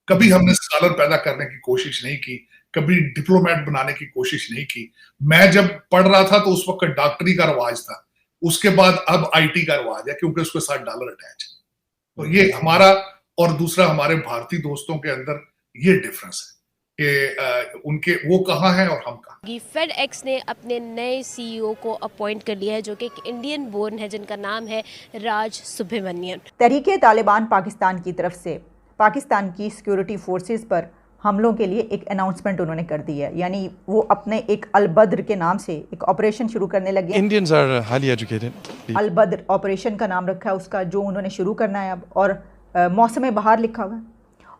कभी हमने स्कॉलर पैदा करने की कोशिश नहीं की, कभी डिप्लोमेट बनाने की कोशिश नहीं की। मैं जब पढ़ रहा था तो उस वक़्त डॉक्टरी का रिवाज था। उसके बाद अब आईटी का रिवाज है क्योंकि उसके साथ डॉलर अटैच है। तो ये हमारा और दूसरा हमारे भारतीय दोस्तों के अंदर ये डिफरेंस है कि उनके वो कहाँ हैं और हम कहाँ। फेड एक्स ने अपने नए सीईओ को अपॉइंट कर लिया है जो कि एक इंडियन बोर्न है जिनका नाम है राज सुब्रमण्यन। तहरीके तालिबान पाकिस्तान की तरफ से पाकिस्तान की सिक्योरिटी फोर्सेस पर हमलों के लिए एक अनाउंसमेंट उन्होंने कर दी है, यानी वो अपने एक अलबद्र के नाम से एक ऑपरेशन शुरू करने लगे। Indians are highly educated. Albadr operation का नाम रखा है उसका, जो उन्होंने शुरू करना है अब। और मौसम बहार लिखा हुआ है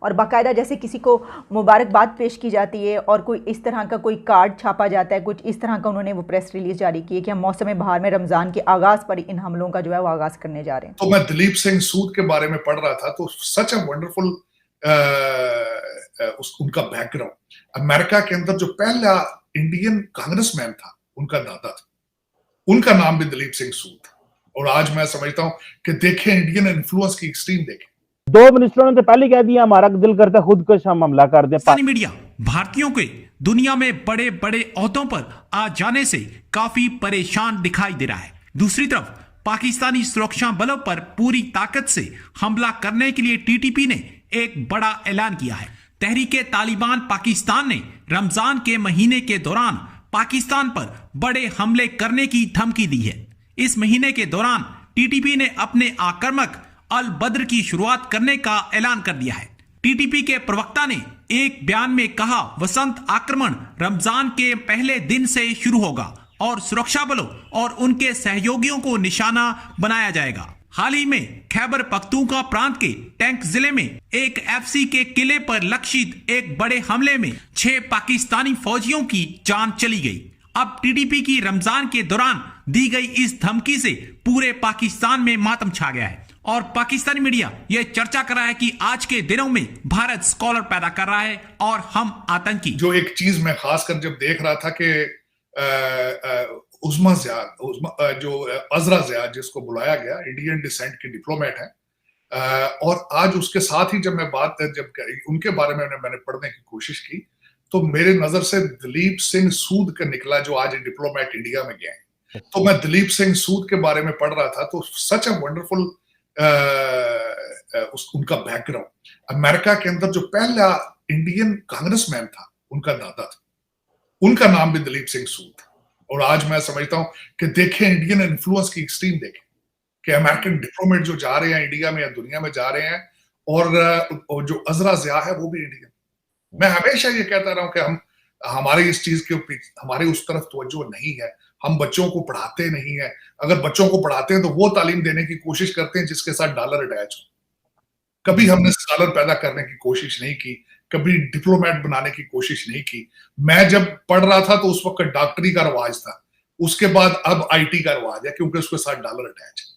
और बाकायदा जैसे किसी को मुबारकबाद पेश की जाती है और कोई इस तरह का कोई कार्ड छापा जाता है, कुछ इस तरह का उन्होंने वो प्रेस रिलीज जारी की है कि हम मौसम बहार में रमज़ान के आगाज़ पर इन हमलों का जो है वो आगाज़ करने जा रहे हैं। तो मैं दिलीप सिंह सूद के बारे में पढ़ रहा था तो सच अ वंडरफुल उनका बैकग्राउंड। अमेरिका के अंदर जो पहला इंडियन कांग्रेसमैन था उनका दादा था, उनका नाम भी दिलीप सिंह सूद था। और आज मैं समझता हूं कि देखें इंडियन इन्फ्लुएंस की एक्सट्रीम देखें। दो मिनिस्टरों ने तो पहले कह दिया हमारा दिल करता है खुदकुश हम हमला कर दें। पाकिस्तानी मीडिया भारतीयों के दुनिया में बड़े बड़े ओहदों पर आ जाने से काफी परेशान दिखाई दे रहा है। दूसरी तरफ पाकिस्तानी सुरक्षा बलों पर पूरी ताकत से हमला करने के लिए टीटीपी ने एक बड़ा ऐलान किया है। तहरीके तालिबान पाकिस्तान ने रमजान के महीने के दौरान पाकिस्तान पर बड़े हमले करने की धमकी दी है। इस महीने के दौरान टीटीपी ने अपने आक्रामक अल बद्र की शुरुआत करने का ऐलान कर दिया है। टीटीपी के प्रवक्ता ने एक बयान में कहा, वसंत आक्रमण रमजान के पहले दिन से शुरू होगा और सुरक्षा बलों और उनके सहयोगियों को निशाना बनाया जाएगा। हाल ही में खैबर पख्तूनख्वा प्रांत के टैंक जिले में एक एफसी के किले पर लक्षित एक बड़े हमले में 6 पाकिस्तानी फौजियों की जान चली गई। अब टीटीपी की रमजान के दौरान दी गई इस धमकी से पूरे पाकिस्तान में मातम छा गया है और पाकिस्तानी मीडिया यह चर्चा कर रहा है कि आज के दिनों में भारत स्कॉलर पैदा कर रहा है और हम आतंकी। जो एक चीज मैं खासकर जब देख रहा था कि उस्मा ज़ियाद जो अजरा ज़ियाद जिसको बुलाया गया, इंडियन डिसेंट की डिप्लोमेट है, और आज उसके साथ ही जब मैं बात जब उनके बारे में मैंने पढ़ने की कोशिश की तो मेरे नजर से दिलीप सिंह सूद का निकला जो आज डिप्लोमेट इंडिया में गए हैं। तो मैं दिलीप सिंह सूद के बारे में पढ़ रहा था तो सच अ वंडरफुल उनका बैकग्राउंड। अमेरिका के अंदर जो पहला इंडियन कांग्रेसमैन था उनका दादा था, उनका नाम भी दिलीप सिंह सूद था। और आज मैं समझता हूं कि देखें इंडियन इन्फ्लुएंस की एक्सट्रीम देखें कि अमेरिकन डिप्लोमेट जो जा रहे हैं इंडिया में या दुनिया में जा रहे हैं और जो अजरा ज़िया है वो भी इंडियन। मैं हमेशा ये कहता रहा हूं कि हमारी इस चीज के हमारी उस तरफ तवज्जो नहीं है। हम बच्चों को पढ़ाते नहीं है। अगर बच्चों को पढ़ाते हैं तो वो तालीम देने की कोशिश करते हैं जिसके साथ डॉलर अटैच हो। कभी हमने स्कॉलर पैदा करने की कोशिश नहीं की, कभी डिप्लोमेट बनाने की कोशिश नहीं की। मैं जब पढ़ रहा था तो उस वक्त डॉक्टरी का रिवाज था। उसके बाद अब आईटी का रिवाज है क्योंकि उसके साथ डॉलर अटैच है।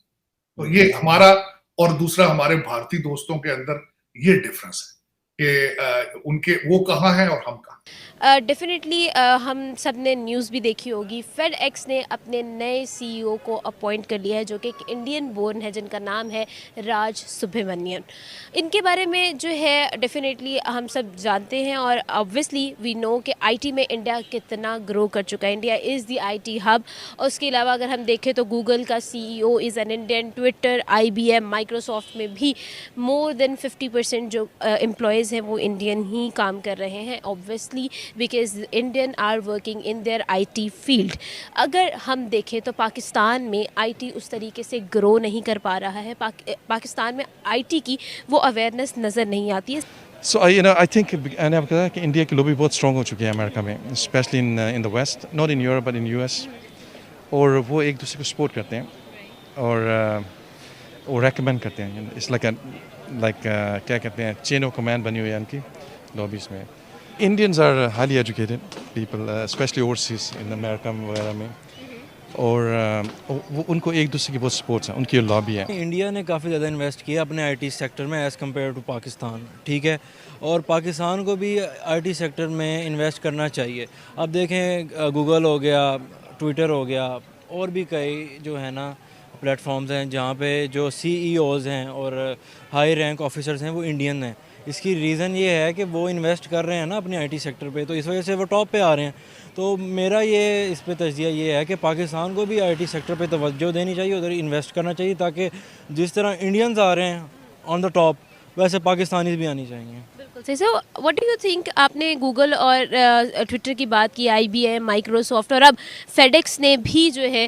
तो ये हमारा और दूसरा हमारे भारतीय दोस्तों के अंदर ये डिफरेंस है कि उनके वो कहाँ हैं और हम कहाँ। डेफिनेटली हम सब ने न्यूज़ भी देखी होगी। फेड एक्स ने अपने नए सीईओ को अपॉइंट कर लिया है जो कि एक इंडियन बोर्न है जिनका नाम है राज सुब्रमण्यन। इनके बारे में जो है डेफिनेटली हम सब जानते हैं और ऑब्वियसली वी नो कि आईटी में इंडिया कितना ग्रो कर चुका है। India is the IT hub. और उसके अलावा अगर हम देखें तो गूगल का CEO is an Indian, Twitter, IBM, Microsoft में भी मोर देन 50% जो एम्प्लॉयज़ हैं वो इंडियन ही काम कर रहे हैं obviously because Indian are working in their IT field. अगर हम देखें तो पाकिस्तान में आईटी उस तरीके से ग्रो नहीं कर पा रहा है। पाकिस्तान में आईटी की वो अवेयरनेस नज़र नहीं आती है। So I think कि इंडिया की लॉबी बहुत स्ट्रॉन्ग हो चुकी है अमेरिका में, specially in the west, not in Europe but in US. और वो एक दूसरे को सपोर्ट करते हैं और रेकमेंड करते हैं। इट्स लाइक क्या कहते हैं, चेन ऑफ कमांड बनी हुई है उनकी लॉबीज़ में। Indians are highly educated people, specially overseas in America वगैरह में, और वो उनको एक दूसरे की बहुत सपोर्ट्स हैं, उनकी लॉबी है। इंडिया ने काफ़ी ज़्यादा इन्वेस्ट किया अपने आईटी सेक्टर में एज़ कम्पेयर टू पाकिस्तान, ठीक है, और पाकिस्तान को भी आईटी सेक्टर में इन्वेस्ट करना चाहिए। अब देखें गूगल हो गया, ट्विटर हो गया, और भी कई जो है ना प्लेटफॉर्म्स हैं जहाँ पे जो सीईओज़ हैं और हाई रैंक ऑफिसर्स हैं वो इंडियन हैं। इसकी रीज़न ये है कि वो इन्वेस्ट कर रहे हैं ना अपने आईटी सेक्टर पे, तो इस वजह से वो टॉप पे आ रहे हैं। तो मेरा ये इस पे तज्जिया ये है कि पाकिस्तान को भी आईटी सेक्टर पे तवज्जो देनी चाहिए, उधर इन्वेस्ट करना चाहिए, ताकि जिस तरह इंडियंस आ रहे हैं ऑन द टॉप वैसे पाकिस्तानीज भी आनी चाहिए। बिल्कुल सही। So what do you think, आपने गूगल और ट्विटर की बात की, IBM, माइक्रोसॉफ्ट और अब फेडेक्स ने भी जो है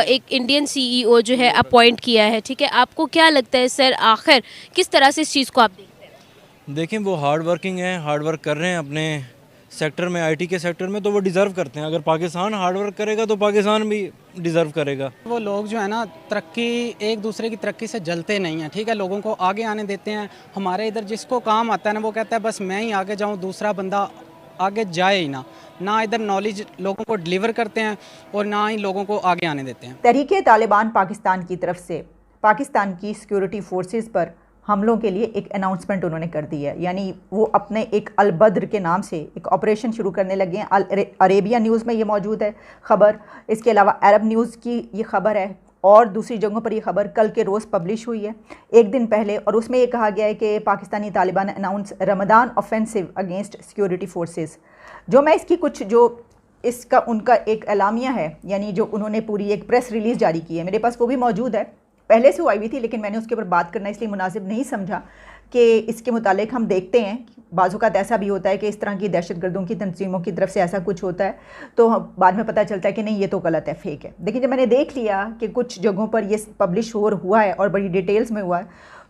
एक इंडियन CEO जो है अपॉइंट किया है, ठीक है, आपको क्या लगता है सर, आखिर किस तरह से इस चीज़ को आप देखते हैं? देखें, वो हार्ड वर्किंग हैं, हार्ड वर्क कर रहे हैं अपने सेक्टर में, आईटी के सेक्टर में, तो वो डिज़र्व करते हैं। अगर पाकिस्तान हार्ड वर्क करेगा तो पाकिस्तान भी डिज़र्व करेगा। वो लोग जो है ना तरक्की, एक दूसरे की तरक्की से जलते नहीं हैं, ठीक है, लोगों को आगे आने देते हैं। हमारे इधर जिसको काम आता है ना वो कहता है बस मैं ही आगे जाऊं, दूसरा बंदा आगे जाए ही ना इधर नॉलेज लोगों को डिलीवर करते हैं और ना ही लोगों को आगे आने देते हैं। तहरीक तालिबान पाकिस्तान की तरफ से पाकिस्तान की सिक्योरिटी फोर्सेस पर हमलों के लिए एक अनाउंसमेंट उन्होंने कर दी है, यानी वो अपने एक अलबद्र के नाम से एक ऑपरेशन शुरू करने लगे हैं। अरेबिया न्यूज़ में ये मौजूद है खबर, इसके अलावा अरब न्यूज़ की ये खबर है और दूसरी जगहों पर ये खबर कल के रोज़ पब्लिश हुई है एक दिन पहले, और उसमें ये कहा गया है कि Pakistani Taliban announce Ramadan offensive against security forces. जो मैं इसकी कुछ जो इसका उनका एक एलामिया है, यानी जो उन्होंने पूरी एक प्रेस रिलीज़ जारी की है, मेरे पास वो भी मौजूद है, पहले से वो आई हुई थी, लेकिन मैंने उसके ऊपर बात करना इसलिए मुनासिब नहीं समझा कि इसके मुतालिक हम देखते हैं बाज़ औक़ात ऐसा भी होता है कि इस तरह की दहशतगर्दों की तंजीमों की तरफ से ऐसा कुछ होता है तो बाद में पता चलता है कि नहीं ये तो गलत है, फेक है। लेकिन जब मैंने देख लिया कि कुछ जगहों पर ये पब्लिश हुआ है और बड़ी डिटेल्स में हुआ है,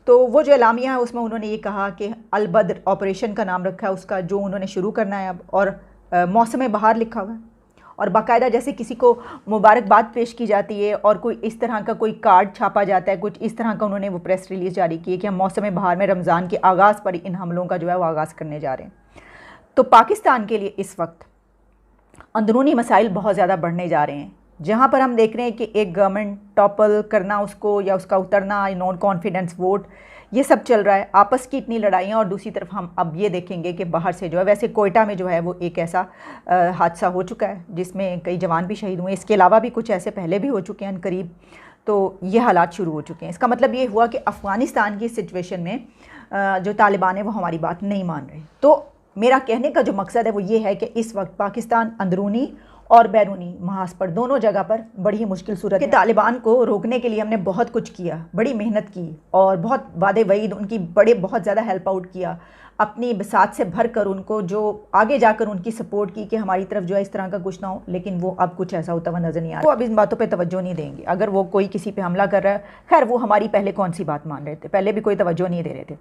तो वो जो एलामिया है उसमें उन्होंने ये कहा कि अलबद्र ऑपरेशन का नाम रखा है उसका, जो उन्होंने शुरू करना है अब, और मौसम बहार लिखा हुआ है और बाकायदा जैसे किसी को मुबारकबाद पेश की जाती है और कोई इस तरह का कोई कार्ड छापा जाता है, कुछ इस तरह का उन्होंने वो प्रेस रिलीज़ जारी की है कि हम मौसम बहार में रमज़ान के आगाज़ पर इन हमलों का जो है वो आगाज़ करने जा रहे हैं। तो पाकिस्तान के लिए इस वक्त अंदरूनी मसाइल बहुत ज़्यादा बढ़ने जा रहे हैं, जहाँ पर हम देख रहे हैं कि एक गवर्नमेंट टॉपल करना उसको या उसका उतरना, नॉन कॉन्फिडेंस वोट, ये सब चल रहा है, आपस की इतनी लड़ाइयाँ। और दूसरी तरफ हम अब ये देखेंगे कि बाहर से जो है, वैसे कोयटा में जो है वो एक ऐसा हादसा हो चुका है जिसमें कई जवान भी शहीद हुए, इसके अलावा भी कुछ ऐसे पहले भी हो चुके हैं करीब, तो ये हालात शुरू हो चुके हैं। इसका मतलब ये हुआ कि अफ़गानिस्तान की सिचुएशन में जो तालिबान है वो हमारी बात नहीं मान रहे। तो मेरा कहने का जो मकसद है वो ये है कि इस वक्त पाकिस्तान अंदरूनी और बैरूनी महाज पर दोनों जगह पर बड़ी ही मुश्किल सूरत है। तालिबान को रोकने के लिए हमने बहुत कुछ किया, बड़ी मेहनत की और बहुत वादे वईद उनकी बहुत ज़्यादा हेल्प आउट किया, अपनी बसात से भर कर उनको जो आगे जाकर उनकी सपोर्ट की कि हमारी तरफ जो है इस तरह का कुछ ना हो। लेकिन वो अब कुछ ऐसा होता हुआ नज़र नहीं आ रहा। वो अब इन बातों पे तवज्जो नहीं देंगे। अगर वो कोई किसी पे हमला कर रहा है, खैर वो हमारी पहले कौन सी बात मान रहे थे, पहले भी कोई तवज्जो नहीं दे रहे थे।